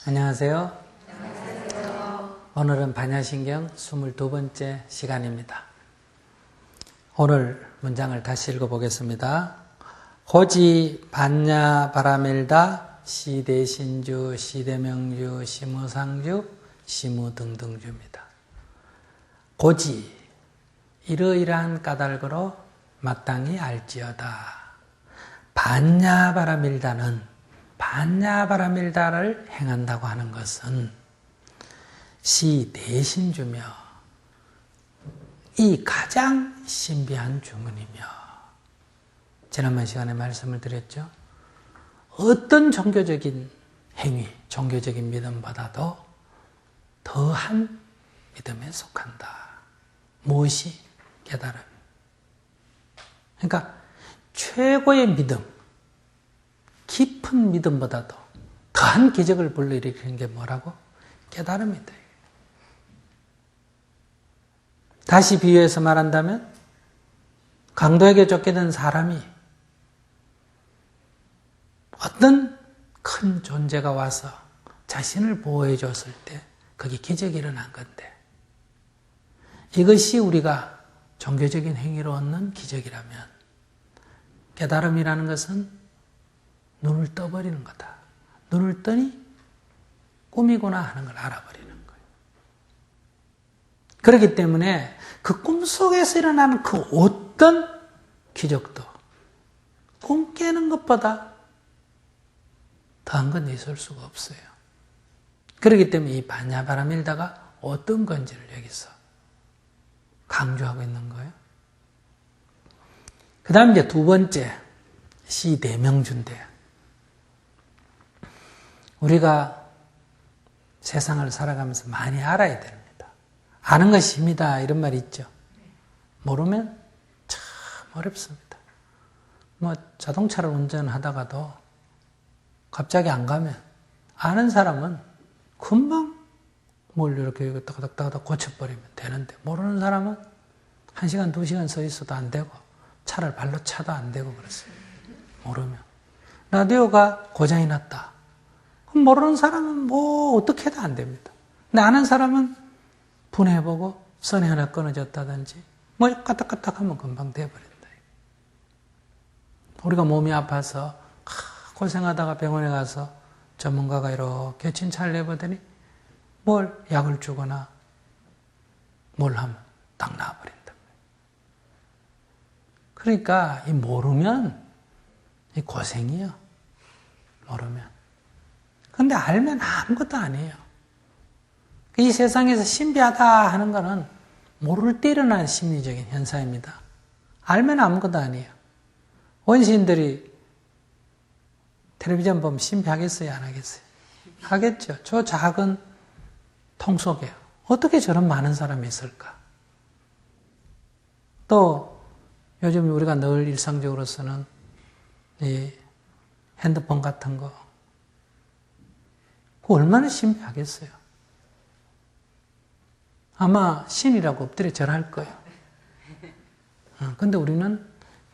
안녕하세요. 오늘은 반야신경 22번째 시간입니다. 오늘 문장을 다시 읽어보겠습니다. 호지 반야 바라밀다 시대신주 시대명주 시무상주 시무등등주입니다. 고지 이러이러한 까닭으로 마땅히 알지어다. 반야 바라밀다는 반야바라밀다를 행한다고 하는 것은 시대신주며 이 가장 신비한 주문이며 지난번 시간에 말씀을 드렸죠. 어떤 종교적인 행위, 종교적인 믿음보다도 더한 믿음에 속한다. 무엇이? 깨달음. 그러니까 최고의 믿음, 깊은 믿음보다도 더한 기적을 불러일으키는 게 뭐라고? 깨달음이다. 다시 비유해서 말한다면 강도에게 쫓기던 사람이 어떤 큰 존재가 와서 자신을 보호해 줬을 때 그게 기적이 일어난 건데 이것이 우리가 종교적인 행위로 얻는 기적이라면 깨달음이라는 것은 눈을 떠버리는 거다. 눈을 뜨니 꿈이구나 하는 걸 알아버리는 거예요. 그렇기 때문에 그 꿈속에서 일어나는 그 어떤 기적도 꿈 깨는 것보다 더한 건 있을 수가 없어요. 그렇기 때문에 이 반야바라밀다가 어떤 건지를 여기서 강조하고 있는 거예요. 그 다음 이제 두 번째 시대명주인데요. 우리가 세상을 살아가면서 많이 알아야 됩니다. 아는 것이 힘이다 이런 말이 있죠. 모르면 참 어렵습니다. 자동차를 운전하다가도 갑자기 안 가면 아는 사람은 금방 뭘 이렇게 따닥따닥 고쳐버리면 되는데 모르는 사람은 1시간, 2시간 서 있어도 안 되고 차를 발로 차도 안 되고 그렇습니다. 모르면. 라디오가 고장이 났다. 모르는 사람은 뭐 어떻게 해도 안 됩니다. 근데 아는 사람은 분해해보고 선이 하나 끊어졌다든지 뭐 까딱까딱 하면 금방 돼버린다. 우리가 몸이 아파서 고생하다가 병원에 가서 전문가가 이렇게 진찰을 해보더니 뭘 약을 주거나 뭘 하면 딱 나아버린다. 그러니까 이 모르면 이 고생이요. 모르면. 근데 알면 아무것도 아니에요. 이 세상에서 신비하다 하는 거는 모를 때 일어나는 심리적인 현상입니다. 알면 아무것도 아니에요. 원시인들이 텔레비전 보면 신비하겠어요? 안 하겠어요? 하겠죠. 저 작은 통 속에 어떻게 저런 많은 사람이 있을까? 또 요즘 우리가 늘 일상적으로 쓰는 이 핸드폰 같은 거 얼마나 신비하겠어요. 아마 신이라고 엎드려 절할 거예요. 근데 우리는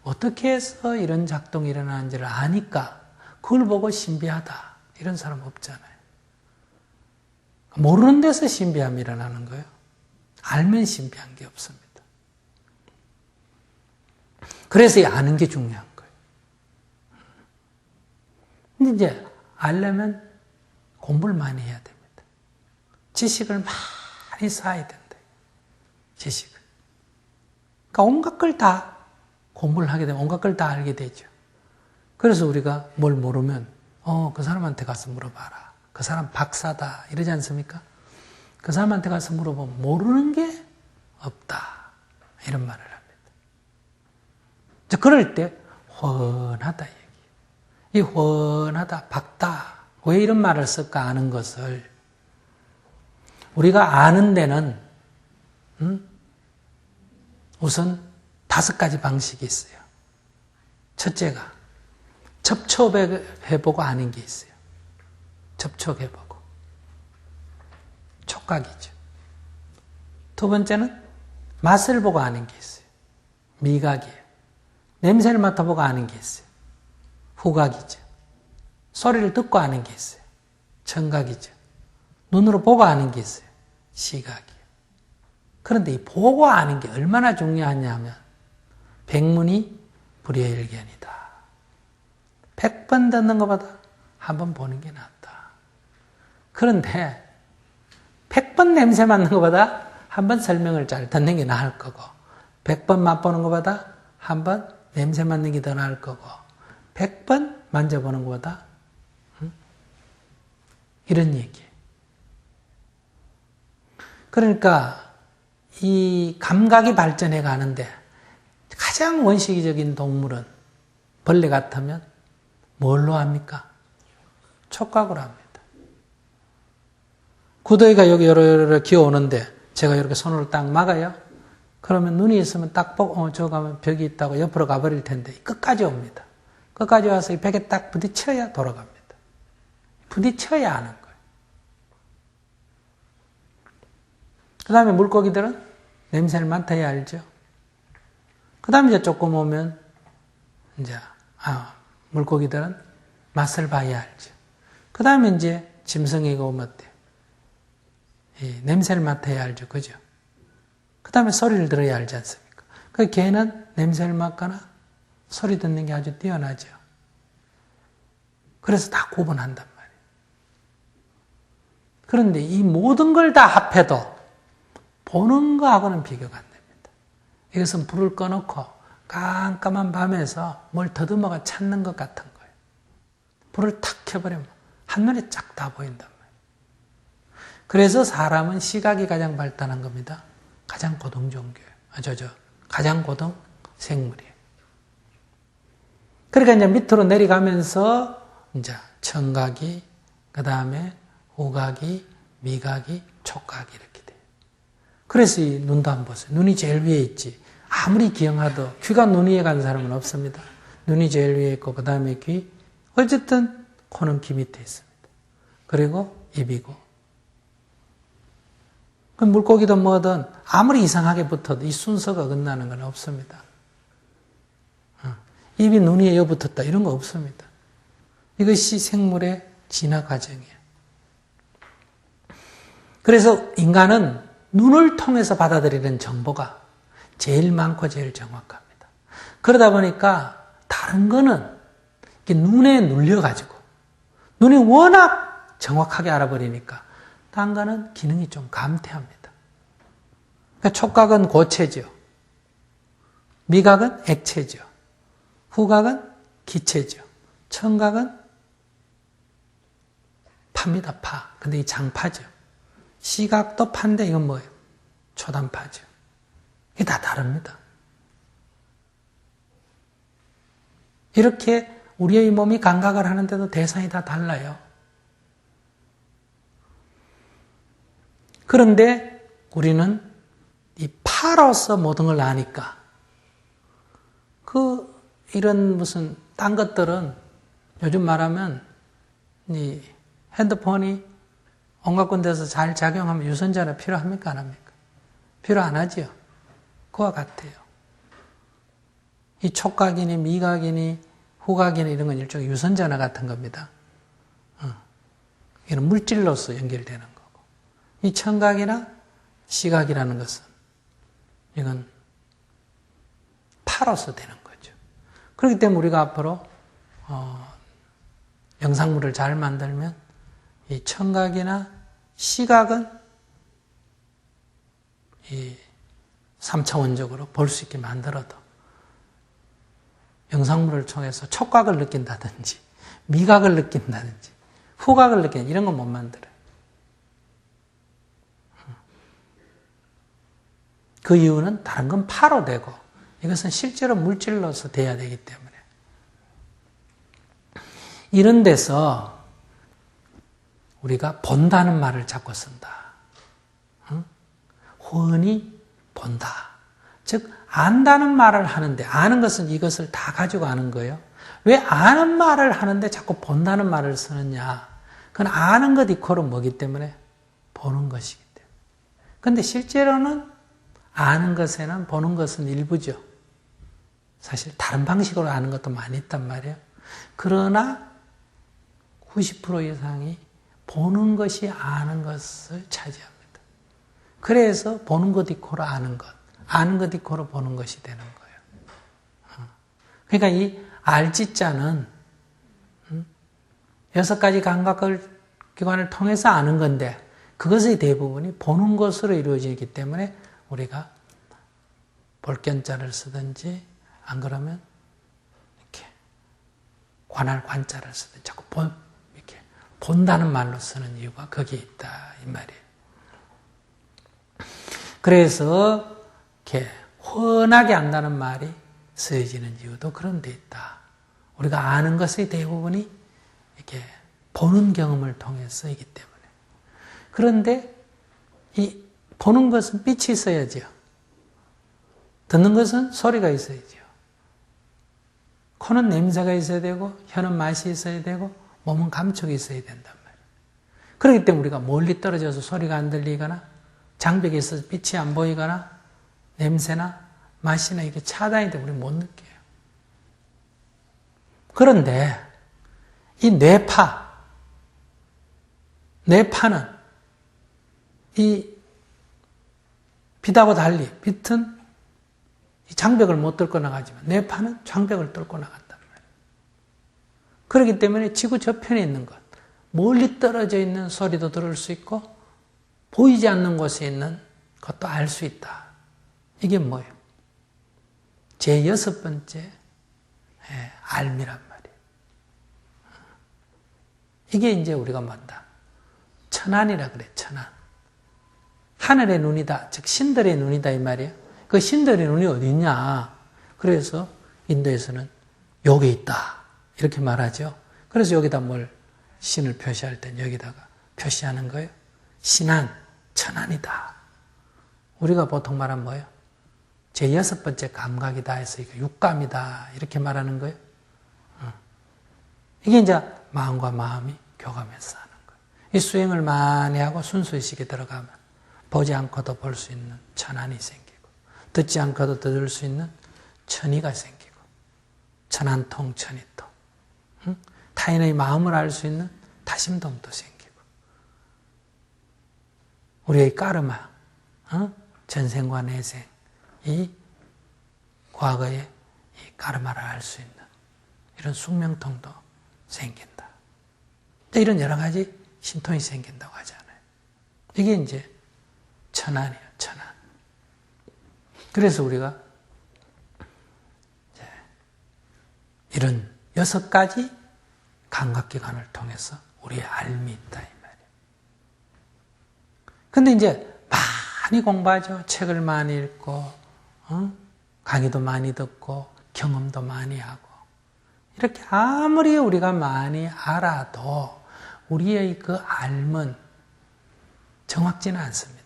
어떻게 해서 이런 작동이 일어나는지를 아니까 그걸 보고 신비하다 이런 사람 없잖아요. 모르는 데서 신비함이 일어나는 거예요. 알면 신비한 게 없습니다. 그래서 이 아는 게 중요한 거예요. 근데 이제 알려면 공부를 많이 해야 됩니다. 지식을 많이 쌓아야 된다. 지식을. 그러니까 온갖 걸 다 공부를 하게 되면 온갖 걸 다 알게 되죠. 그래서 우리가 뭘 모르면 그 사람한테 가서 물어봐라. 그 사람 박사다 이러지 않습니까? 그 사람한테 가서 물어보면 모르는 게 없다. 이런 말을 합니다. 그럴 때 훤하다 얘기예요. 이 훤하다, 밝다. 왜 이런 말을 쓸까 아는 것을 우리가 아는 데는 우선 5가지 방식이 있어요. 첫째가 접촉해보고 아는 게 있어요. 접촉해보고 촉각이죠. 두 번째는 맛을 보고 아는 게 있어요. 미각이에요. 냄새를 맡아보고 아는 게 있어요. 후각이죠. 소리를 듣고 아는 게 있어요. 청각이죠. 눈으로 보고 아는 게 있어요. 시각이. 그런데 이 보고 아는 게 얼마나 중요하냐면 백문이 불여일견이다. 100번 듣는 것보다 한 번 보는 게 낫다. 그런데 100번 냄새 맡는 것보다 한 번 설명을 잘 듣는 게 나을 거고 100번 맛보는 것보다 한 번 냄새 맡는 게 더 나을 거고 100번 만져보는 것보다 이런 얘기예요. 그러니까 이 감각이 발전해 가는데 가장 원시적인 동물은 벌레 같으면 뭘로 합니까? 촉각으로 합니다. 구더기가 여기 요러 기어오는데 제가 이렇게 손으로 딱 막아요. 그러면 눈이 있으면 딱 보고 저 가면 벽이 있다고 옆으로 가버릴 텐데 끝까지 옵니다. 끝까지 와서 이 벽에 딱 부딪혀야 돌아갑니다. 부딪혀야 하는 거예요. 그 다음에 물고기들은 냄새를 맡아야 알죠. 그 다음에 이제 조금 오면 이제 물고기들은 맛을 봐야 알죠. 그 다음에 이제 짐승이가 오면 어때요? 냄새를 맡아야 알죠. 그죠? 그 다음에 소리를 들어야 알지 않습니까? 그 개는 냄새를 맡거나 소리 듣는 게 아주 뛰어나죠. 그래서 다 구분한단 말이에요. 그런데 이 모든 걸 다 합해도 보는 거하고는 비교가 안 됩니다. 이것은 불을 꺼놓고 깜깜한 밤에서 뭘 더듬어가 찾는 것 같은 거예요. 불을 탁 켜버리면 한눈에 쫙 다 보인단 말이에요. 그래서 사람은 시각이 가장 발달한 겁니다. 가장 고등 종교예요. 가장 고등 생물이에요. 그러니까 이제 밑으로 내려가면서 이제 청각이, 그 다음에 후각이, 미각이, 촉각이 이렇게 돼요. 그래서 이 눈도 한번 보세요. 눈이 제일 위에 있지. 아무리 기억하도 귀가 눈 위에 간 사람은 없습니다. 눈이 제일 위에 있고 그 다음에 귀. 어쨌든 코는 귀 밑에 있습니다. 그리고 입이고. 물고기든 뭐든 아무리 이상하게 붙어도 이 순서가 어긋나는 건 없습니다. 입이 눈 위에 여 붙었다 이런 거 없습니다. 이것이 생물의 진화 과정이에요. 그래서 인간은 눈을 통해서 받아들이는 정보가 제일 많고 제일 정확합니다. 그러다 보니까 다른 거는 눈에 눌려가지고 눈이 워낙 정확하게 알아버리니까 다른 거는 기능이 좀 감퇴합니다. 그러니까 촉각은 고체죠. 미각은 액체죠. 후각은 기체죠. 청각은 파입니다. 파. 근데 이 장파죠. 시각도 파인데 이건 뭐예요? 초단파죠. 이게 다 다릅니다. 이렇게 우리의 몸이 감각을 하는데도 대상이 다 달라요. 그런데 우리는 이 파로서 모든 걸 아니까 이런 무슨 딴 것들은 요즘 말하면 이 핸드폰이 온갖 군데서 잘 작용하면 유선전화 필요합니까? 안 합니까? 필요 안 하죠. 그와 같아요. 이 촉각이니 미각이니 후각이니 이런 건 일종의 유선전화 같은 겁니다. 이런 물질로서 연결되는 거고. 이 청각이나 시각이라는 것은 이건 파로서 되는 거죠. 그렇기 때문에 우리가 앞으로 영상물을 잘 만들면 이 청각이나 시각은 이 3차원적으로 볼 수 있게 만들어도 영상물을 통해서 촉각을 느낀다든지 미각을 느낀다든지 후각을 느낀다든지 이런 건 못 만들어요. 그 이유는 다른 건 파로 되고 이것은 실제로 물질로서 돼야 되기 때문에 이런 데서 우리가 본다는 말을 자꾸 쓴다. 훤히 본다. 즉 안다는 말을 하는데 아는 것은 이것을 다 가지고 아는 거예요. 왜 아는 말을 하는데 자꾸 본다는 말을 쓰느냐. 그건 아는 것 이코는 뭐기 때문에 보는 것이기 때문에. 그런데 실제로는 아는 것에는 보는 것은 일부죠. 사실 다른 방식으로 아는 것도 많이 있단 말이에요. 그러나 90% 이상이 보는 것이 아는 것을 차지합니다. 그래서 보는 것 이코로 아는 것, 아는 것 이코로 보는 것이 되는 거예요. 그러니까 이 알지자는 6가지 감각기관을 통해서 아는 건데 그것의 대부분이 보는 것으로 이루어지기 때문에 우리가 볼견자를 쓰든지 안 그러면 이렇게 관할 관자를 쓰든지 자꾸 이렇게 본다는 말로 쓰는 이유가 거기에 있다 이 말이에요. 그래서 이렇게 훤하게 안다는 말이 쓰여지는 이유도 그런 데 있다. 우리가 아는 것의 대부분이 이렇게 보는 경험을 통해서이기 때문에. 그런데 이 보는 것은 빛이 있어야죠. 듣는 것은 소리가 있어야죠. 코는 냄새가 있어야 되고 혀는 맛이 있어야 되고 몸은 감촉이 있어야 된단 말이에요. 그렇기 때문에 우리가 멀리 떨어져서 소리가 안 들리거나 장벽에 있어서 빛이 안 보이거나 냄새나 맛이나 이게 차단이 되면 우리 못 느껴요. 그런데 이 뇌파는 이 빛하고 달리 빛은 이 장벽을 못 뚫고 나가지만 뇌파는 장벽을 뚫고 나간단 말이에요. 그렇기 때문에 지구 저편에 있는 것, 멀리 떨어져 있는 소리도 들을 수 있고 보이지 않는 곳에 있는 것도 알 수 있다. 이게 뭐예요? 제 6번째 알미란 말이에요. 이게 이제 우리가 뭔다? 천안이라 그래, 천안. 하늘의 눈이다, 즉 신들의 눈이다 이 말이에요. 그 신들의 눈이 어디 있냐? 그래서 인도에서는 여기 있다 이렇게 말하죠. 그래서 여기다 뭘 신을 표시할 땐 여기다가 표시하는 거예요. 신안, 천안이다. 우리가 보통 말하면 뭐예요? 제 6번째 감각이다 해서 이거 육감이다 이렇게 말하는 거예요. 이게 이제 마음과 마음이 교감해서 하는 거예요. 이 수행을 많이 하고 순수의식에 들어가면 보지 않고도 볼 수 있는 천안이 생기고 듣지 않고도 들을 수 있는 천이가 생기고 천안통 천이통 타인의 마음을 알 수 있는 타심통도 생기고 우리의 까르마 전생과 내생 이 과거의 이 까르마를 알 수 있는 이런 숙명통도 생긴다. 이런 여러 가지 신통이 생긴다고 하잖아요. 이게 이제 천안이에요, 천안. 그래서 우리가 이런 6가지 감각기관을 통해서 우리의 알미 있다 이 말이에요. 근데 이제 많이 공부하죠. 책을 많이 읽고 강의도 많이 듣고 경험도 많이 하고 이렇게 아무리 우리가 많이 알아도 우리의 그 알은 정확지는 않습니다.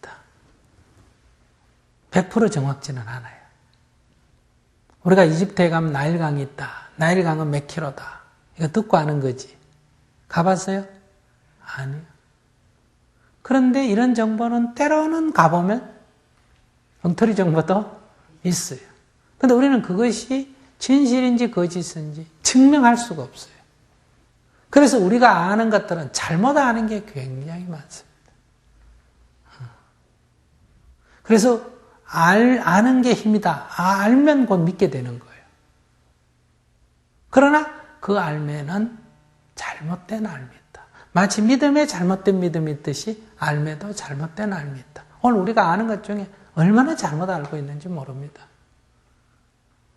100% 정확지는 않아요. 우리가 이집트에 가면 나일강이 있다. 나일강은 몇 킬로다. 이거 듣고 아는 거지. 가봤어요? 아니요. 그런데 이런 정보는 때로는 가보면 엉터리 정보도 있어요. 근데 우리는 그것이 진실인지 거짓인지 증명할 수가 없어요. 그래서 우리가 아는 것들은 잘못 아는 게 굉장히 많습니다. 그래서 아는 게 힘이다. 알면 곧 믿게 되는 거예요. 그러나 그 알매는 잘못된 알미다. 마치 믿음에 잘못된 믿음이 있듯이 알매도 잘못된 알미 있다. 오늘 우리가 아는 것 중에 얼마나 잘못 알고 있는지 모릅니다.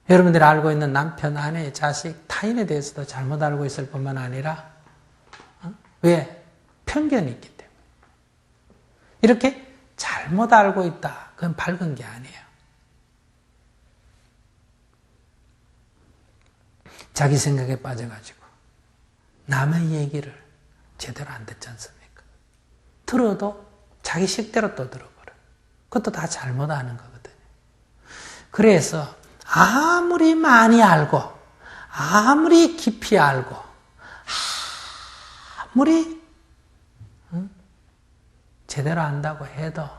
여러분들이 알고 있는 남편, 아내, 자식, 타인에 대해서도 잘못 알고 있을 뿐만 아니라 왜? 편견이 있기 때문에. 이렇게 잘못 알고 있다. 그건 밝은 게 아니에요. 자기 생각에 빠져가지고 남의 얘기를 제대로 안 듣지 않습니까? 들어도 자기 식대로 또 들어버려요. 그것도 다 잘못 아는 거거든요. 그래서 아무리 많이 알고 아무리 깊이 알고 아무리 제대로 안다고 해도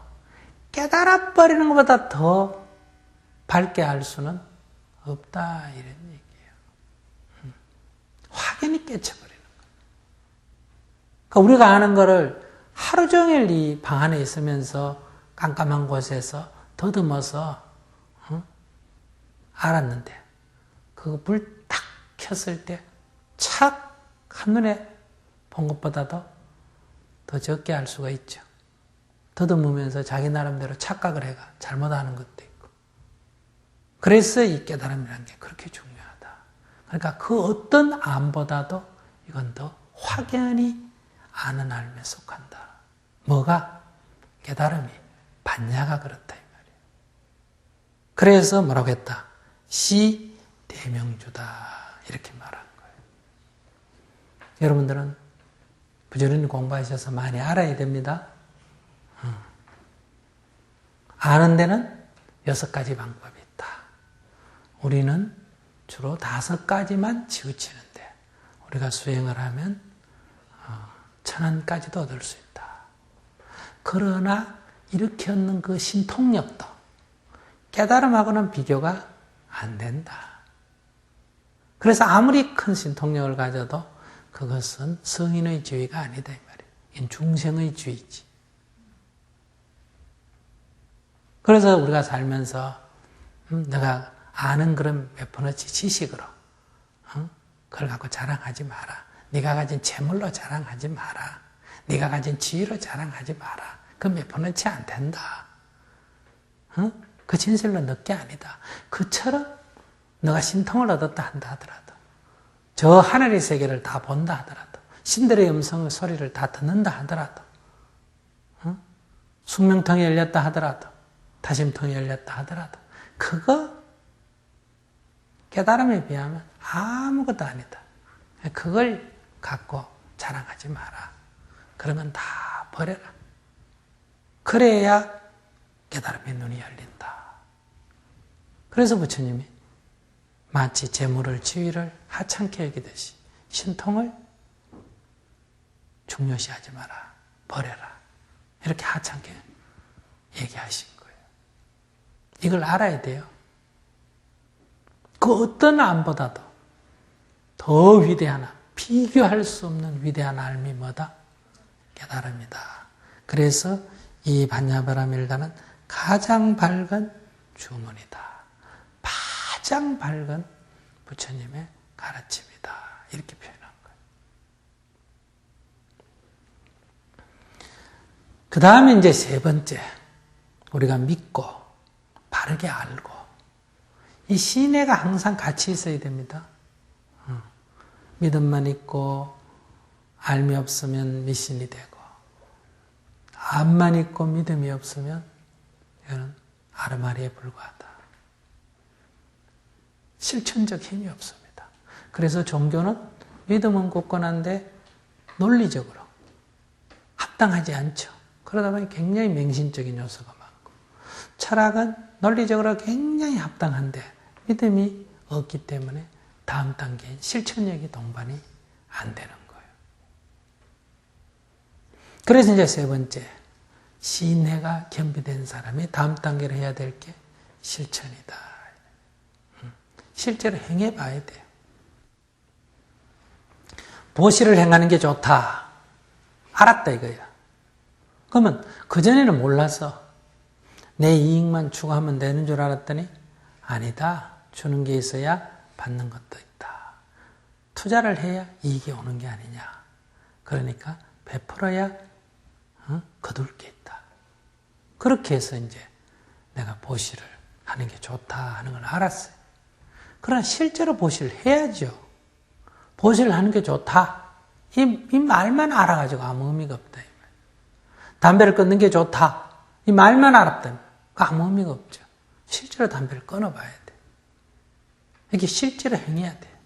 깨달아버리는 것보다 더 밝게 알 수는 없다 이런 얘기예요. 확연히 깨쳐버리는 거예요. 그러니까 우리가 아는 거를 하루 종일 이 방 안에 있으면서 깜깜한 곳에서 더듬어서 알았는데 그거 불 딱 켰을 때 착 한눈에 본 것보다도 더 적게 알 수가 있죠. 더듬으면서 자기 나름대로 착각을 해가 잘못하는 것도 있고. 그래서 이 깨달음이라는 게 그렇게 중요하다. 그러니까 그 어떤 암보다도 이건 더 확연히 아는 알에 속한다. 뭐가? 깨달음이 반야가 그렇다 이 말이에요. 그래서 뭐라고 했다? 시 대명주다 이렇게 말한 거예요. 여러분들은 부지런히 공부하셔서 많이 알아야 됩니다. 아는 데는 6가지 방법이 있다. 우리는 주로 5가지만 치우치는데 우리가 수행을 하면 1000원까지도 얻을 수 있다. 그러나 이렇게 얻는 그 신통력도 깨달음하고는 비교가 안 된다. 그래서 아무리 큰 신통력을 가져도 그것은 성인의 지위가 아니다 이 말이에요. 이건 중생의 지위지. 그래서 우리가 살면서 내가 아는 그런 몇 푼어치 지식으로 그걸 갖고 자랑하지 마라. 네가 가진 재물로 자랑하지 마라. 네가 가진 지위로 자랑하지 마라. 그 몇 푼어치 안 된다. 그 진실로 넣게 아니다. 그처럼 너가 신통을 얻었다 한다 하더라도 저 하늘의 세계를 다 본다 하더라도 신들의 음성의 소리를 다 듣는다 하더라도 숙명통이 열렸다 하더라도 다심통이 열렸다 하더라도 그거 깨달음에 비하면 아무것도 아니다. 그걸 갖고 자랑하지 마라. 그러면 다 버려라. 그래야 깨달음의 눈이 열린다. 그래서 부처님이 마치 재물을 지위를 하찮게 여기듯이 신통을 중요시하지 마라. 버려라. 이렇게 하찮게 얘기하신 거예요. 이걸 알아야 돼요. 그 어떤 암보다도 더 위대한 암, 비교할 수 없는 위대한 암이 뭐다? 깨달음이다. 그래서 이 반야바라밀다는 가장 밝은 주문이다. 가장 밝은 부처님의 가르침이다. 이렇게 표현한 거예요. 그 다음에 이제 세 번째, 우리가 믿고 바르게 알고 이 신뢰가 항상 같이 있어야 됩니다. 믿음만 있고 알미 없으면 미신이 되고 암만 있고 믿음이 없으면 이거는 아르마리에 불과하다. 실천적 힘이 없습니다. 그래서 종교는 믿음은 굳건한데 논리적으로 합당하지 않죠. 그러다 보니 굉장히 맹신적인 요소가 많고 철학은 논리적으로 굉장히 합당한데 믿음이 없기 때문에 다음 단계인 실천력이 동반이 안 되는 거예요. 그래서 이제 세 번째, 신뢰가 겸비된 사람이 다음 단계로 해야 될 게 실천이다. 실제로 행해봐야 돼요. 보시를 행하는 게 좋다. 알았다 이거야. 그러면 그전에는 몰라서 내 이익만 추구하면 되는 줄 알았더니 아니다. 주는 게 있어야 받는 것도 있다. 투자를 해야 이익이 오는 게 아니냐. 그러니까 베풀어야 거둘 게 있다. 그렇게 해서 이제 내가 보시를 하는 게 좋다 하는 걸 알았어요. 그러나 실제로 보시를 해야죠. 보시를 하는 게 좋다. 이 말만 알아가지고 아무 의미가 없다. 담배를 끊는 게 좋다. 이 말만 알았다면 아무 의미가 없죠. 실제로 담배를 끊어봐야 돼. 이게 실제로 행해야 돼.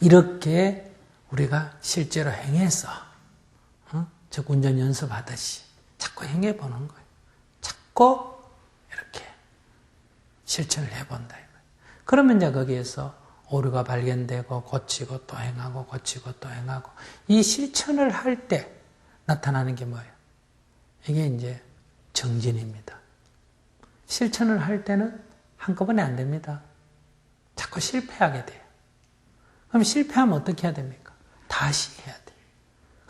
이렇게 우리가 실제로 행해서 즉 운전 연습하듯이 자꾸 행해보는 거예요. 자꾸 이렇게 실천을 해본다. 그러면 이제 거기에서 오류가 발견되고 고치고 또 행하고 고치고 또 행하고 이 실천을 할 때 나타나는 게 뭐예요? 이게 이제 정진입니다. 실천을 할 때는 한꺼번에 안 됩니다. 자꾸 실패하게 돼요. 그럼 실패하면 어떻게 해야 됩니까? 다시 해야 돼.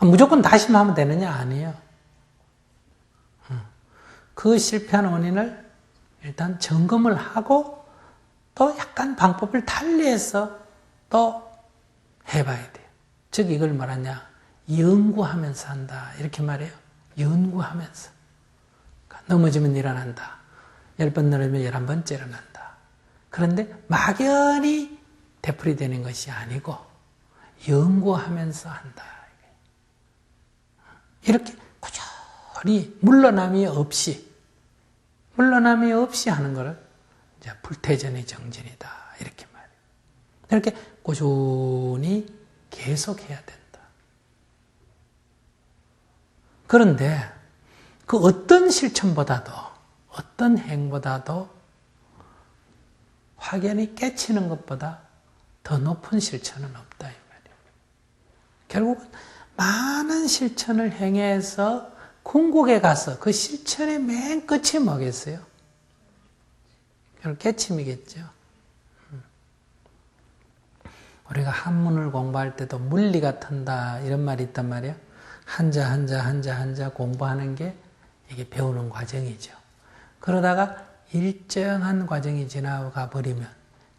무조건 다시만 하면 되느냐? 아니에요. 그 실패한 원인을 일단 점검을 하고 또 약간 방법을 달리해서 또 해봐야 돼요. 즉 이걸 말하냐? 연구하면서 한다. 이렇게 말해요. 연구하면서. 그러니까 넘어지면 일어난다. 10번 넘어지면 11번째 일어난다. 그런데 막연히 되풀이되는 것이 아니고 연구하면서 한다. 이렇게 꾸준히 물러남이 없이 하는 것을 이제 불태전의 정진이다. 이렇게 말해요. 이렇게 꾸준히 계속해야 된다. 그런데 그 어떤 실천보다도 어떤 행보다도 확연히 깨치는 것보다 더 높은 실천은 없다. 이 말이에요. 결국은 많은 실천을 행해서 궁극에 가서 그 실천의 맨 끝이 뭐겠어요? 결국 깨침이겠죠. 우리가 한문을 공부할 때도 물리가 턴다 이런 말이 있단 말이에요. 한자 공부하는 게 이게 배우는 과정이죠. 그러다가 일정한 과정이 지나가 버리면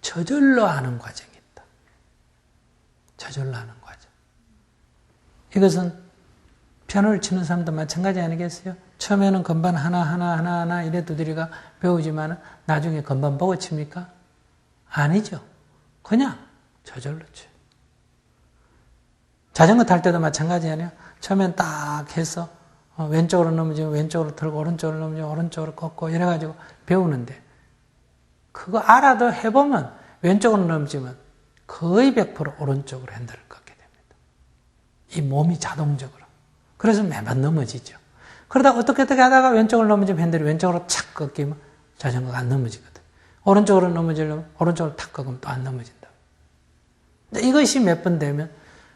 저절로 하는 과정이 있다. 저절로 하는 과정. 이것은 피아노를 치는 사람도 마찬가지 아니겠어요? 처음에는 건반 하나 이래 두드리가 배우지만 나중에 건반 보고 칩니까? 아니죠. 그냥 저절로 쳐요. 자전거 탈 때도 마찬가지 아니에요? 처음엔 딱 해서 왼쪽으로 넘어지면 왼쪽으로 들고 오른쪽으로 넘어지면 오른쪽으로 꺾고 이래가지고 배우는데 그거 알아도 해보면 왼쪽으로 넘어지면 거의 100% 오른쪽으로 핸들을 꺾게 됩니다. 이 몸이 자동적으로. 그래서 매번 넘어지죠. 그러다 어떻게 하다가 왼쪽으로 넘어지면 핸들이 왼쪽으로 착 꺾이면 자전거가 안 넘어지거든. 오른쪽으로 넘어지려면 오른쪽으로 탁 꺾으면 또 안 넘어진다. 이것이 몇 번 되면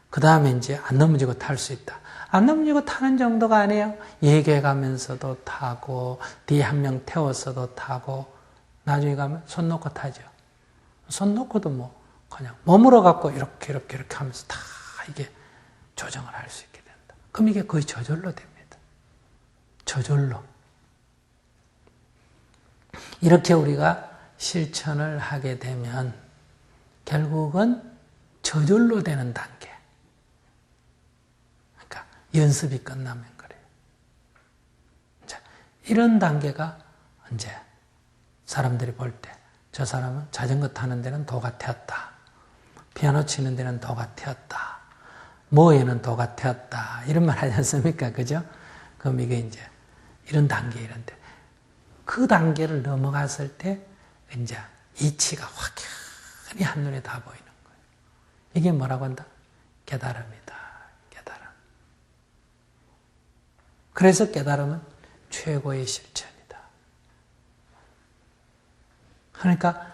그 다음에 이제 안 넘어지고 탈 수 있다. 안 넘어지고 타는 정도가 아니에요. 얘기해가면서도 타고 뒤에 한 명 태워서도 타고 나중에 가면 손 놓고 타죠. 손 놓고도 뭐 그냥 몸으로 갖고 이렇게 하면서 다 이게 조정을 할 수 있게 된다. 그럼 이게 거의 저절로 됩니다. 저절로. 이렇게 우리가 실천을 하게 되면 결국은 저절로 되는 단계. 그러니까 연습이 끝나면 그래요. 자, 이런 단계가 이제 사람들이 볼 때 저 사람은 자전거 타는 데는 도가 튀었다. 피아노 치는 데는 도가 튀었다. 뭐에는 도가 튀었다. 이런 말 하지 않습니까? 그죠? 그럼 이게 이제 이런 단계, 이런데. 그 단계를 넘어갔을 때 이제 이치가 확연히 한눈에 다 보이는 거예요. 이게 뭐라고 한다? 깨달음이다. 깨달음. 그래서 깨달음은 최고의 실천이다. 그러니까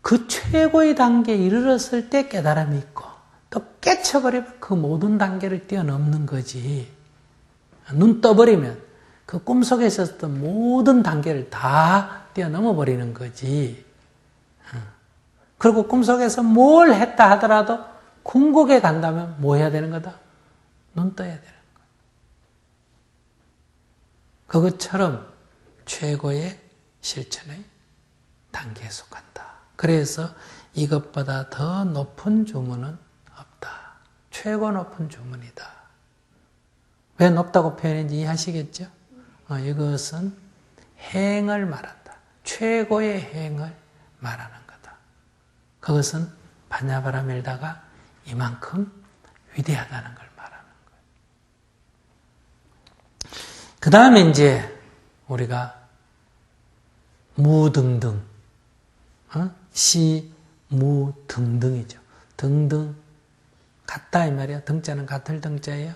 그 최고의 단계에 이르렀을 때 깨달음이 있고 또 깨쳐버리면 그 모든 단계를 뛰어넘는 거지. 눈 떠버리면 그 꿈속에 있었던 모든 단계를 다 뛰어넘어 버리는 거지. 그리고 꿈속에서 뭘 했다 하더라도 궁극에 간다면 뭐 해야 되는 거다? 눈 떠야 되는 거야. 그것처럼 최고의 실천의 단계에 속한다. 그래서 이것보다 더 높은 주문은 없다. 최고 높은 주문이다. 왜 높다고 표현했는지 이해하시겠죠? 이것은 행을 말한다. 최고의 행을 말하는 거다. 그것은 반야바라밀다가 이만큼 위대하다는 걸 말하는 거예요. 그 다음에 이제 우리가 무등등, 시, 무, 등등이죠. 등등, 같다 이 말이야. 등자는 같을 등자예요.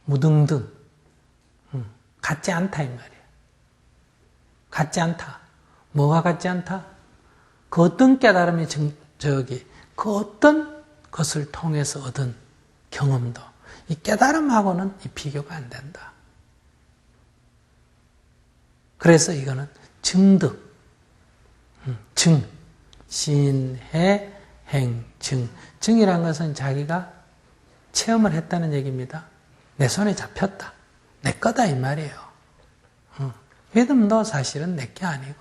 무등등, 같지 않다 이 말이야. 같지 않다. 뭐가 같지 않다? 그 어떤 깨달음이 그 어떤 것을 통해서 얻은 경험도 이 깨달음하고는 이 비교가 안 된다. 그래서 이거는 증득, 증, 신해, 행, 증. 증이란 것은 자기가 체험을 했다는 얘기입니다. 내 손에 잡혔다. 내 거다 이 말이에요. 믿음도 사실은 내 게 아니고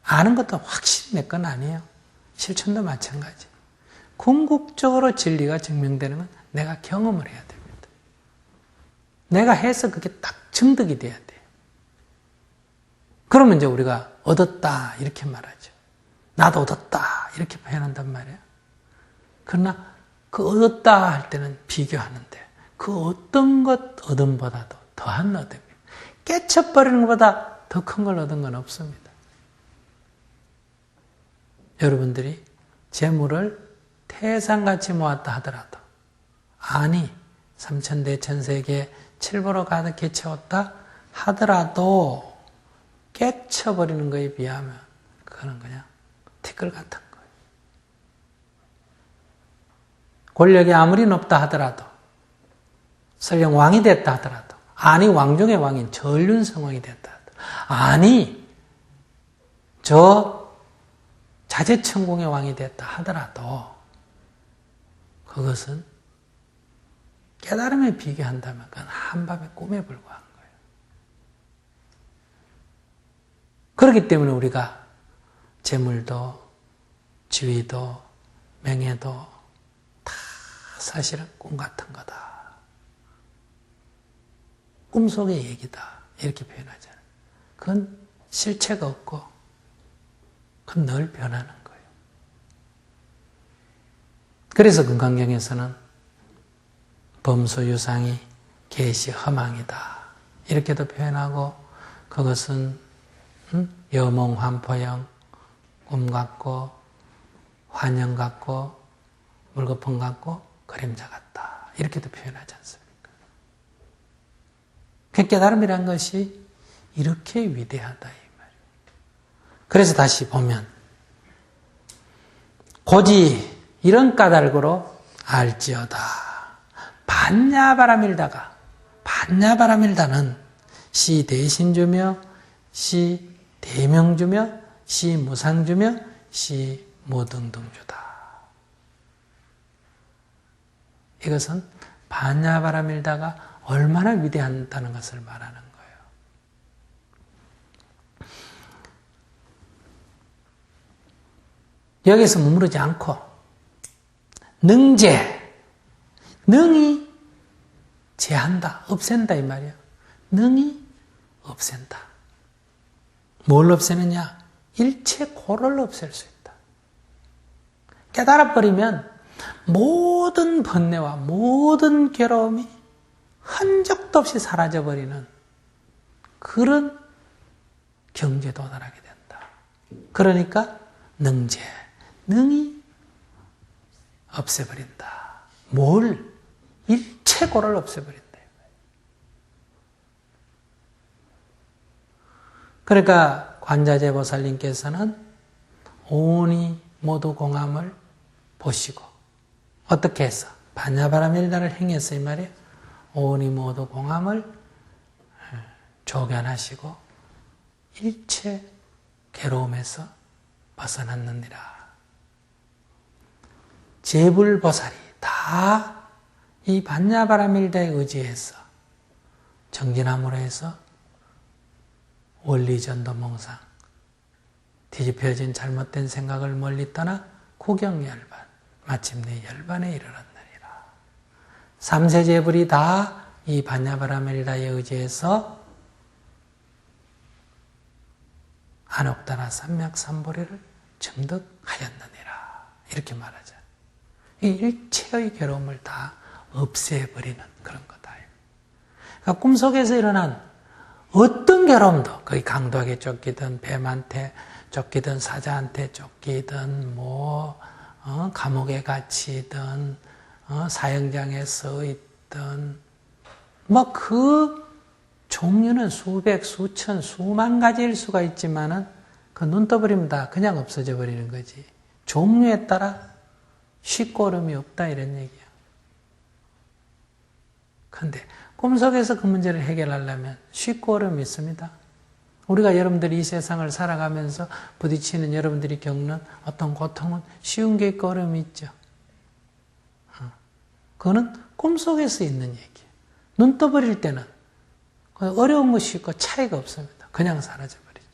아는 것도 확실히 내 건 아니에요. 실천도 마찬가지. 궁극적으로 진리가 증명되는 건 내가 경험을 해야 됩니다. 내가 해서 그게 딱 증득이 돼야 돼요. 그러면 이제 우리가 얻었다 이렇게 말하죠. 나도 얻었다 이렇게 표현한단 말이에요. 그러나 그 얻었다 할 때는 비교하는데 그 어떤 것 얻음보다도 더한 얻음입니다. 깨쳐버리는 것보다 더 큰 걸 얻은 건 없습니다. 여러분들이 재물을 태산같이 모았다 하더라도 아니 3천대 천세계 칠보로 가득히 채웠다 하더라도 깨쳐버리는 것에 비하면 그거는 그냥 티끌 같은 거예요. 권력이 아무리 높다 하더라도 설령 왕이 됐다 하더라도 아니 왕 중의 왕인 전륜성왕이 됐다 하더라도 아니 저 자재천공의 왕이 됐다 하더라도 그것은 깨달음에 비교한다면 그건 한밤의 꿈에 불과한 거예요. 그렇기 때문에 우리가 재물도 지위도 명예도 다 사실은 꿈 같은 거다. 꿈속의 얘기다. 이렇게 표현하잖아요. 그건 실체가 없고 그건 늘 변하는 거예요. 그래서 금강경에서는 범소유상이 계시 허망이다. 이렇게도 표현하고 그것은 여몽환포형 꿈 같고 환영 같고 물거품 같고 그림자 같다. 이렇게도 표현하지 않습니까? 그 깨달음이란 것이 이렇게 위대하다 이 말이에요. 그래서 다시 보면 고지 이런 까닭으로 알지어다. 반야바라밀다가 반야바라밀다는 시 대신주며 시 대명주며 시 무상주며 시 무등등주다. 이것은 반야바라밀다가 얼마나 위대하다는 것을 말하는 거예요. 여기서 머무르지 않고 능제, 능히 제한다, 없앤다 이 말이에요. 능히 없앤다. 뭘 없애느냐? 일체 고를 없앨 수 있다. 깨달아버리면 모든 번뇌와 모든 괴로움이 흔적도 없이 사라져버리는 그런 경지에 도달하게 된다. 그러니까 능제, 능히 없애버린다. 뭘? 일체 고를 없애버린다. 그러니까 관자재 보살님께서는 온이 모두 공함을 보시고 어떻게 해서 반야바라밀다를 행해서 이 말이에요. 온이 모두 공함을 조견하시고 일체 괴로움에서 벗어났느니라. 제불보살이 다 이 반야바라밀다에 의지해서 정진함으로 해서 원리전도몽상 뒤집혀진 잘못된 생각을 멀리 떠나 구경열반 마침내 열반에 이르렀느니라. 삼세제불이 다 이 반야바라밀다에 의지해서 안옥다나 삼맥삼보리를 증득하였느니라. 이렇게 말하죠. 이 일체의 괴로움을 다 없애버리는 그런 거다. 그러니까 꿈속에서 일어난 어떤 괴로움도 거의 강도에게 쫓기든 뱀한테 쫓기든 사자한테 쫓기든 감옥에 갇히든 사형장에 서 있든 그 종류는 수백, 수천, 수만 가지일 수가 있지만은 그 눈 떠버리면 다 그냥 없어져 버리는 거지. 종류에 따라 쉽고 어려움이 없다 이런 얘기야. 그런데 꿈속에서 그 문제를 해결하려면 쉽고 어려움이 있습니다. 우리가 여러분들이 이 세상을 살아가면서 부딪히는 여러분들이 겪는 어떤 고통은 쉬운 게 있고 어려움이 있죠. 그거는 꿈속에서 있는 얘기예요. 눈 떠버릴 때는 어려운 것이 있고 차이가 없습니다. 그냥 사라져버리지.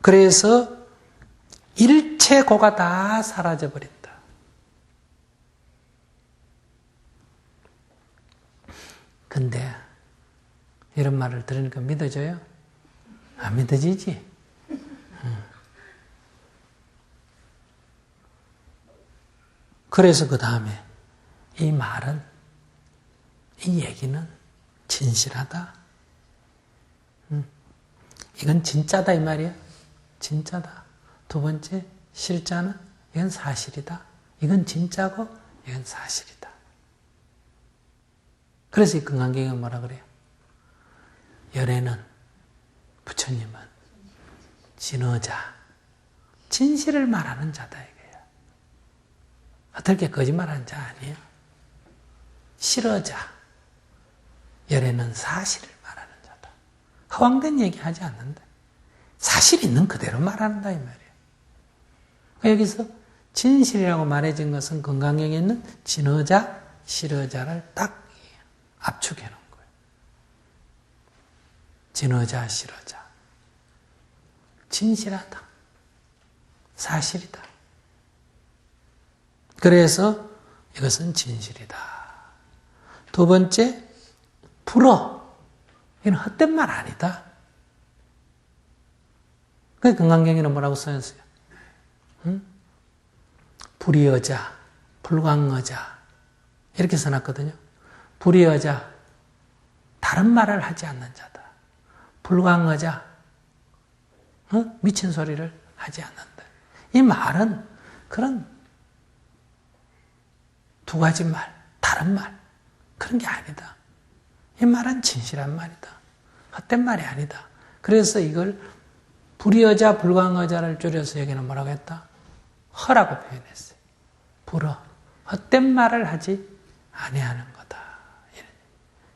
그래서 일체고가 다 사라져버린다. 근데 이런 말을 들으니까 믿어져요? 안 믿어지지? 그래서 그 다음에 이 말은, 이 얘기는 진실하다. 이건 진짜다 이 말이야. 진짜다. 두 번째, 실자는 이건 사실이다. 이건 진짜고 이건 사실이다. 그래서 이 금강경에 뭐라 그래요? 열애는, 부처님은 진어자, 진실을 말하는 자다 이거야. 어떻게 거짓말하는 자 아니에요? 실어자, 열애는 사실을 말하는 자다. 허황된 얘기하지 않는다. 사실 있는 그대로 말한다 이 말이에요. 여기서 진실이라고 말해진 것은 금강경에 있는 진어자, 실어자를 딱 압축해 놓은 거예요. 진어자, 실어자. 진실하다. 사실이다. 그래서 이것은 진실이다. 두 번째, 불어. 이건 헛된 말 아니다. 그 금강경에는 뭐라고 써있어요? 불의여자, 불광어자 이렇게 써놨거든요. 불의여자, 다른 말을 하지 않는 자다. 불광어자, 미친 소리를 하지 않는다. 이 말은 그런 두 가지 말, 다른 말 그런 게 아니다. 이 말은 진실한 말이다. 헛된 말이 아니다. 그래서 이걸 불의여자, 불광어자를 줄여서 여기는 뭐라고 했다? 허라고 표현했어요. 불어. 헛된 말을 하지 아니하는 거다.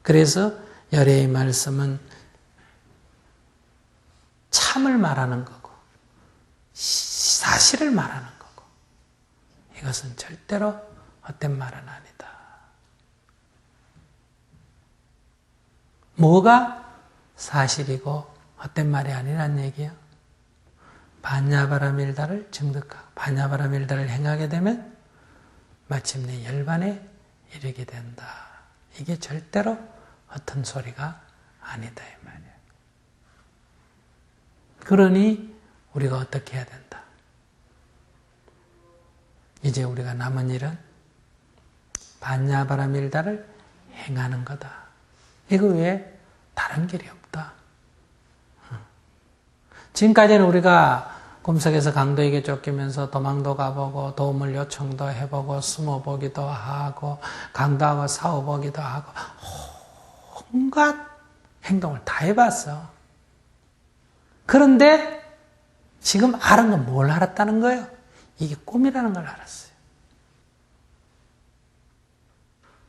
그래서 열애의 말씀은 참을 말하는 거고 사실을 말하는 거고 이것은 절대로 헛된 말은 아니다. 뭐가 사실이고 헛된 말이 아니란 얘기야? 반야바라밀다를 증득하고 반야바라밀다를 행하게 되면 마침내 열반에 이르게 된다. 이게 절대로 헛된 소리가 아니다 이 말이야. 그러니 우리가 어떻게 해야 된다? 이제 우리가 남은 일은 반야바라밀다를 행하는 거다. 이거 외에 다른 길이 없다. 지금까지는 우리가 꿈속에서 강도에게 쫓기면서 도망도 가보고 도움을 요청도 해보고 숨어보기도 하고 강도하고 싸워보기도 하고 온갖 행동을 다 해봤어. 그런데 지금 알은 건 뭘 알았다는 거예요? 이게 꿈이라는 걸 알았어요.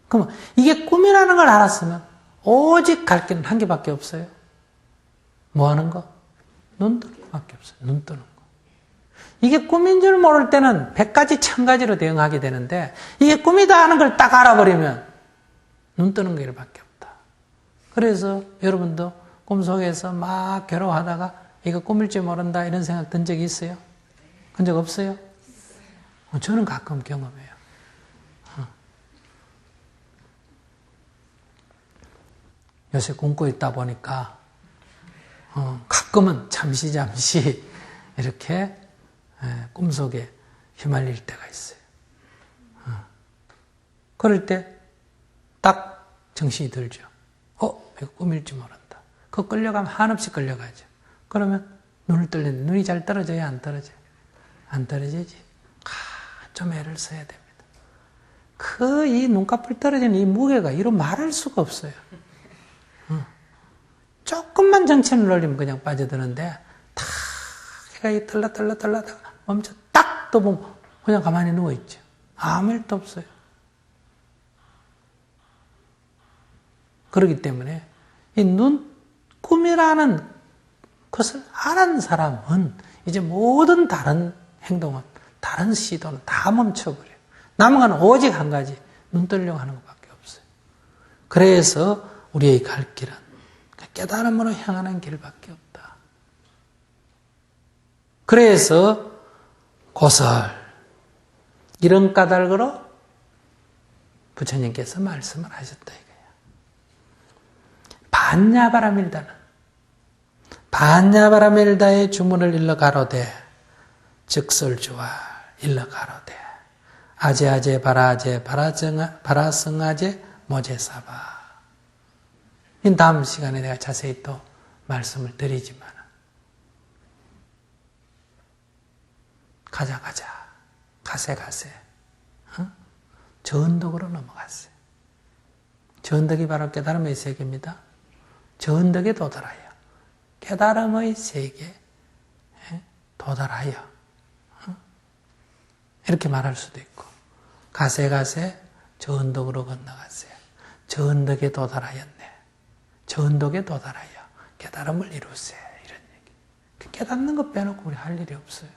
그럼 이게 꿈이라는 걸 알았으면 오직 갈 길은 한 개밖에 없어요. 뭐 하는 거? 눈 뜨는 것밖에 없어요. 눈 뜨는 거. 이게 꿈인 줄 모를 때는 100가지 1000가지로 대응하게 되는데 이게 꿈이다 하는 걸 딱 알아버리면 눈 뜨는 길밖에 없다. 그래서 여러분도 꿈속에서 막 괴로워하다가 이거 꿈일지 모른다 이런 생각 든 적이 있어요? 그런 적 없어요? 저는 가끔 경험해요. 요새 꿈꾸고 있다 보니까 가끔은 잠시 이렇게 꿈속에 휘말릴 때가 있어요. 그럴 때 딱 정신이 들죠. 이거 꿈일지 모른다. 그거 끌려가면 한없이 끌려가죠. 그러면 눈을 떨리는데 눈이 잘 떨어져야 안 떨어져요? 안 떨어지지. 좀 애를 써야 됩니다. 이 눈꺼풀 떨어지는 이 무게가 이로 말할 수가 없어요. 조금만 정체를 올리면 그냥 빠져드는데 탁 해가 털라다가 멈춰 딱 또 보면 그냥 가만히 누워있죠. 아무 일도 없어요. 그렇기 때문에 이 눈, 꿈이라는 것을 알은 사람은 이제 모든 다른 행동은, 다른 시도는 다 멈춰버려요. 남은 건 오직 한 가지, 눈 뜨려고 하는 것밖에 없어요. 그래서 우리의 갈 길은 깨달음으로 향하는 길밖에 없다. 그래서 고설, 이런 까닭으로 부처님께서 말씀을 하셨다 이거예요. 반야바라밀다는 반야바라밀다의 주문을 일러 가로되 즉설주와 일러 가로되 아제아제 바라아제 바라성아제 모제사바. 다음 시간에 내가 자세히 또 말씀을 드리지만 가자 가세 저언덕으로 넘어갔어요. 저언덕이 바로 깨달음의 세계입니다. 저언덕에 도달하여 깨달음의 세계에 도달하여 이렇게 말할 수도 있고 가세 저언덕으로 건너갔어요. 저언덕에 도달하였네. 저언덕에 도달하여 깨달음을 이루세요. 이런 얘기. 깨닫는 것 빼놓고 우리 할 일이 없어요.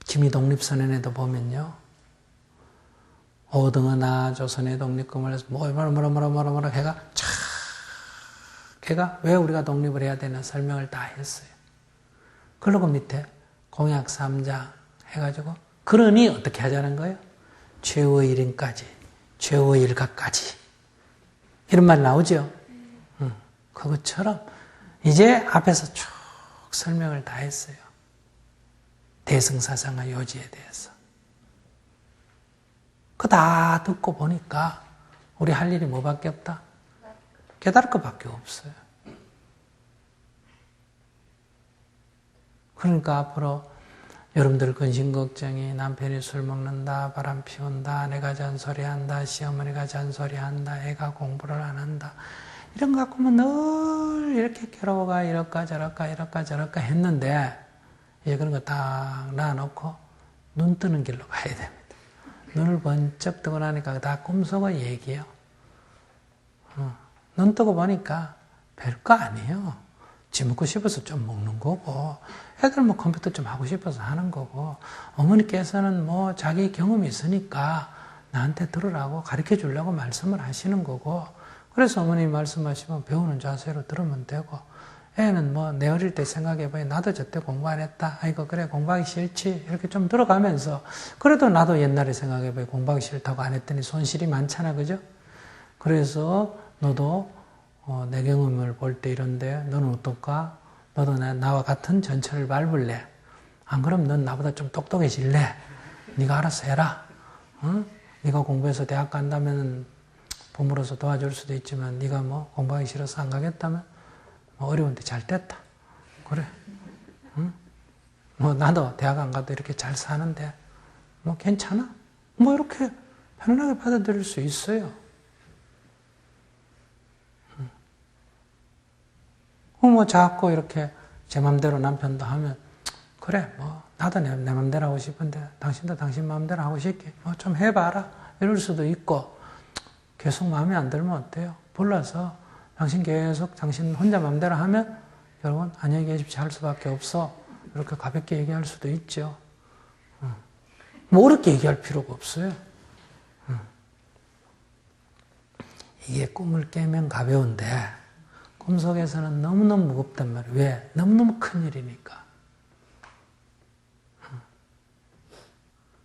김이 독립선언에도 보면요. 오등어나 조선의 독립금을 해서 뭐라 걔가 왜 우리가 독립을 해야 되는 설명을 다 했어요. 그러고 밑에 공약 3장 해가지고 그러니 어떻게 하자는 거예요? 최후의 일인까지, 최후의 일각까지 이런 말 나오죠? 그것처럼 이제 앞에서 쭉 설명을 다 했어요. 대승사상과 요지에 대해서. 그거 다 듣고 보니까 우리 할 일이 뭐밖에 없다? 깨달을 것밖에 없어요. 그러니까 앞으로 여러분들 근심걱정이 남편이 술 먹는다, 바람 피운다, 내가 잔소리한다, 시어머니가 잔소리한다, 애가 공부를 안 한다 이런 거 갖고는 늘 이렇게 괴로워가 이럴까 저럴까 했는데 이제 그런 거 딱 놔놓고 눈 뜨는 길로 가야 됩니다. 눈을 번쩍 뜨고 나니까 다 꿈속의 얘기예요. 눈 뜨고 보니까 별거 아니에요. 지 먹고 싶어서 좀 먹는 거고 애들 뭐 컴퓨터 좀 하고 싶어서 하는 거고 어머니께서는 뭐 자기 경험이 있으니까 나한테 들으라고 가르쳐 주려고 말씀을 하시는 거고 그래서 어머니 말씀하시면 배우는 자세로 들으면 되고 애는 뭐 내 어릴 때 생각해봐야 나도 저때 공부 안 했다. 아이고 그래 공부하기 싫지. 이렇게 좀 들어가면서 그래도 나도 옛날에 생각해봐야 공부하기 싫다고 안 했더니 손실이 많잖아. 그죠? 그래서 너도 내 경험을 볼 때 이런데 너는 어떨까? 너도 나와 같은 전철을 밟을래? 안 그럼 넌 나보다 좀 똑똑해질래? 네가 알아서 해라. 응? 네가 공부해서 대학 간다면 부모로서 도와줄 수도 있지만 네가 뭐 공부하기 싫어서 안 가겠다면 어려운데 잘 됐다. 그래. 응? 뭐 나도 대학 안 가도 이렇게 잘 사는데 뭐 괜찮아? 뭐 이렇게 편안하게 받아들일 수 있어요. 뭐 자꾸 이렇게 제 맘대로 남편도 하면 그래 뭐 나도 내 맘대로 하고 싶은데 당신도 당신 맘대로 하고 싶게 뭐 좀 해봐라 이럴 수도 있고 계속 마음에 안 들면 어때요? 불러서 당신 계속 당신 혼자 맘대로 하면 결국은 안녕히 계십시오 할 수밖에 없어. 이렇게 가볍게 얘기할 수도 있죠. 뭐 어렵게 얘기할 필요가 없어요. 이게 꿈을 깨면 가벼운데 꿈속에서는 너무너무 무겁단 말이에요. 왜? 너무너무 큰일이니까.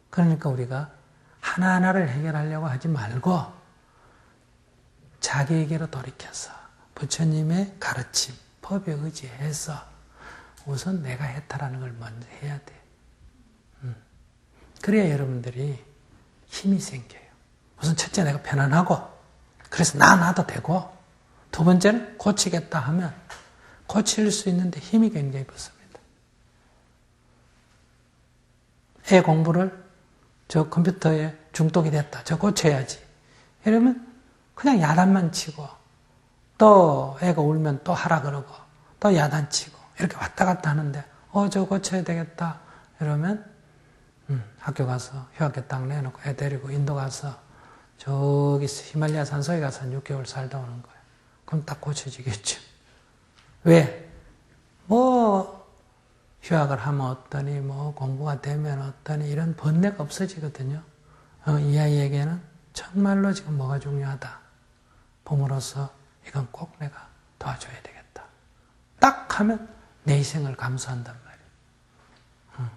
그러니까 우리가 하나하나를 해결하려고 하지 말고 자기에게로 돌이켜서 부처님의 가르침, 법에 의지해서 우선 내가 해탈하는 걸 먼저 해야 돼. 그래야 여러분들이 힘이 생겨요. 우선 첫째 내가 편안하고 그래서 나도 되고 두 번째는 고치겠다 하면 고칠 수 있는데 힘이 굉장히 붙습니다. 애 공부를 저 컴퓨터에 중독이 됐다. 저 고쳐야지. 이러면 그냥 야단만 치고 또 애가 울면 또 하라 그러고 또 야단치고 이렇게 왔다 갔다 하는데 저 고쳐야 되겠다 이러면 학교 가서 휴학계 딱 내놓고 애 데리고 인도 가서 저기 히말라야 산속에 가서 한 6개월 살다 오는 거예요. 그럼 딱 고쳐지겠죠. 왜? 뭐 휴학을 하면 어떠니 뭐 공부가 되면 어떠니 이런 번뇌가 없어지거든요. 이 아이에게는 정말로 지금 뭐가 중요하다. 부모로서 이건 꼭 내가 도와줘야 되겠다. 딱 하면 내 희생을 감수한단 말이에요.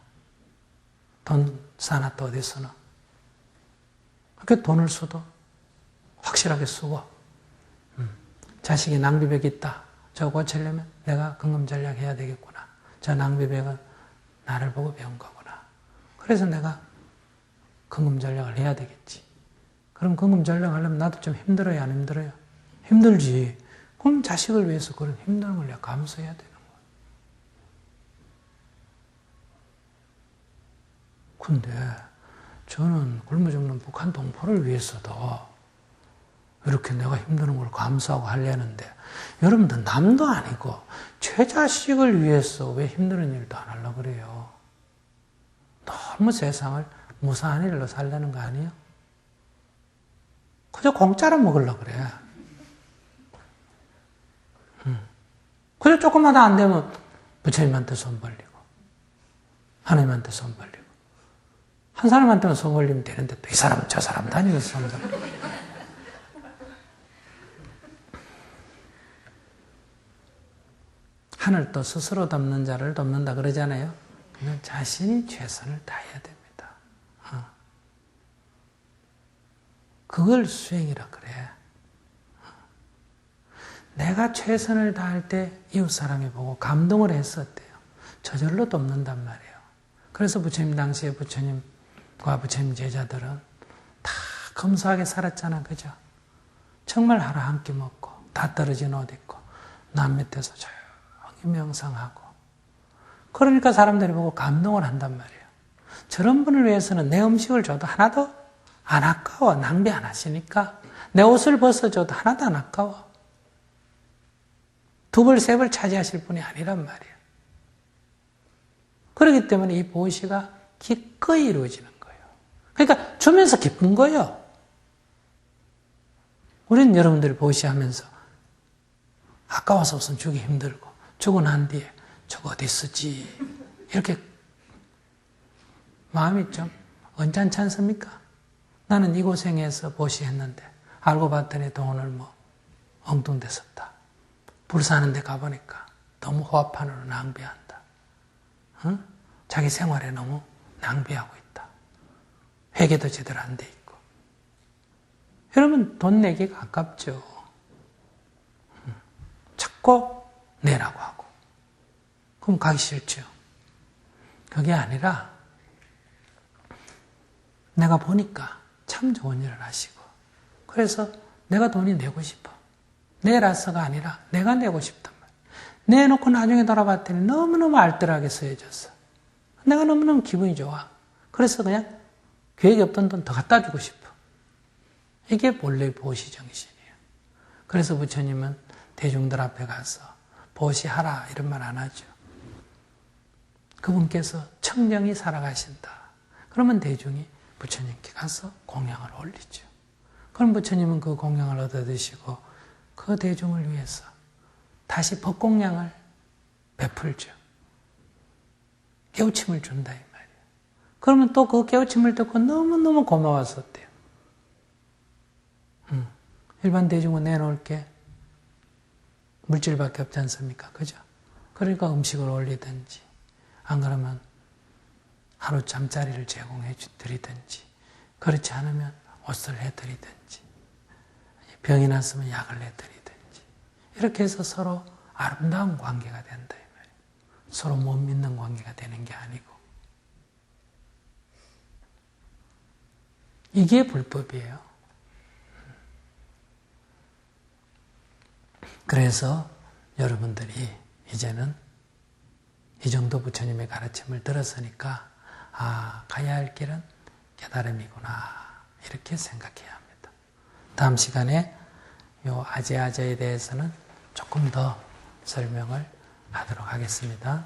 돈 쌓아놨다 어디서나. 그 돈을 써도 확실하게 쓰고 자식이 낭비벽이 있다. 저거 고치려면 내가 근검전략 해야 되겠구나. 저 낭비벽은 나를 보고 배운 거구나. 그래서 내가 근검전략을 해야 되겠지. 그럼 근검전략 하려면 나도 좀 힘들어요? 안 힘들어요? 힘들지. 그럼 자식을 위해서 그런 힘든 걸 내가 감수해야 되는 거야. 근데 저는 굶어 죽는 북한 동포를 위해서도 이렇게 내가 힘드는 걸 감수하고 하려는데 여러분들 남도 아니고 제 자식을 위해서 왜 힘든 일도 안 하려고 그래요? 너무 세상을 무사한 일로 살려는 거 아니에요? 그저 공짜로 먹으려고 그래. 그저 조금만 더 안 되면 부처님한테 손 벌리고 하나님한테 손 벌리고 한 사람한테만 손 벌리면 되는데 또 이 사람은 저 사람 다니면서 손 벌리고 하늘 또 스스로 돕는 자를 돕는다 그러잖아요. 그냥 자신이 최선을 다해야 됩니다. 그걸 수행이라 그래. 내가 최선을 다할 때 이웃 사람이 보고 감동을 했었대요. 저절로 돕는단 말이에요. 그래서 부처님 당시에 부처님과 부처님 제자들은 다 검소하게 살았잖아. 그죠? 정말 하루 한 끼 먹고 다 떨어진 옷 입고 남 밑에서 조용히 명상하고 그러니까 사람들이 보고 감동을 한단 말이에요. 저런 분을 위해서는 내 음식을 줘도 하나도 안 아까워. 낭비 안 하시니까. 내 옷을 벗어줘도 하나도 안 아까워. 두 벌, 세 벌 차지하실 분이 아니란 말이에요. 그렇기 때문에 이 보시가 기꺼이 이루어지는 거예요. 그러니까 주면서 기쁜 거예요. 우리는 여러분들이 보시하면서 아까워서 우선 주기 힘들고 주고 난 뒤에 저거 어디 쓰지? 이렇게 마음이 좀 언짢지 않습니까? 나는 이 고생해서 보시했는데 알고 봤더니 돈을 뭐 엉뚱데 썼다. 불 사는 데 가보니까 너무 호화판으로 낭비한다. 응? 자기 생활에 너무 낭비하고 있다. 회계도 제대로 안 돼 있고. 여러분 돈 내기가 아깝죠. 자꾸 내라고 하고. 그럼 가기 싫죠. 그게 아니라 내가 보니까 참 좋은 일을 하시고 그래서 내가 돈이 내고 싶어. 내라서가 아니라 내가 내고 싶단 말이야. 내놓고 나중에 돌아봤더니 너무너무 알뜰하게 쓰여졌어. 내가 너무너무 기분이 좋아. 그래서 그냥 계획이 없던 돈 더 갖다 주고 싶어. 이게 본래 보시 정신이에요. 그래서 부처님은 대중들 앞에 가서 보시하라 이런 말 안 하죠. 그분께서 청정히 살아가신다. 그러면 대중이 부처님께 가서 공양을 올리죠. 그럼 부처님은 그 공양을 얻어 드시고 그 대중을 위해서 다시 법공양을 베풀죠. 깨우침을 준다 이 말이에요. 그러면 또 그 깨우침을 듣고 너무너무 고마웠었대요. 일반 대중은 내놓을 게 물질밖에 없지 않습니까? 그죠? 그러니까 음식을 올리든지 안 그러면 하루 잠자리를 제공해 드리든지 그렇지 않으면 옷을 해드리든지 병이 났으면 약을 내드리든지 이렇게 해서 서로 아름다운 관계가 된다 이 말이에요. 서로 못 믿는 관계가 되는 게 아니고 이게 불법이에요. 그래서 여러분들이 이제는 이 정도 부처님의 가르침을 들었으니까 가야 할 길은 깨달음이구나 이렇게 생각해야 합니다. 다음 시간에 요 아제아제에 대해서는 조금 더 설명을 하도록 하겠습니다.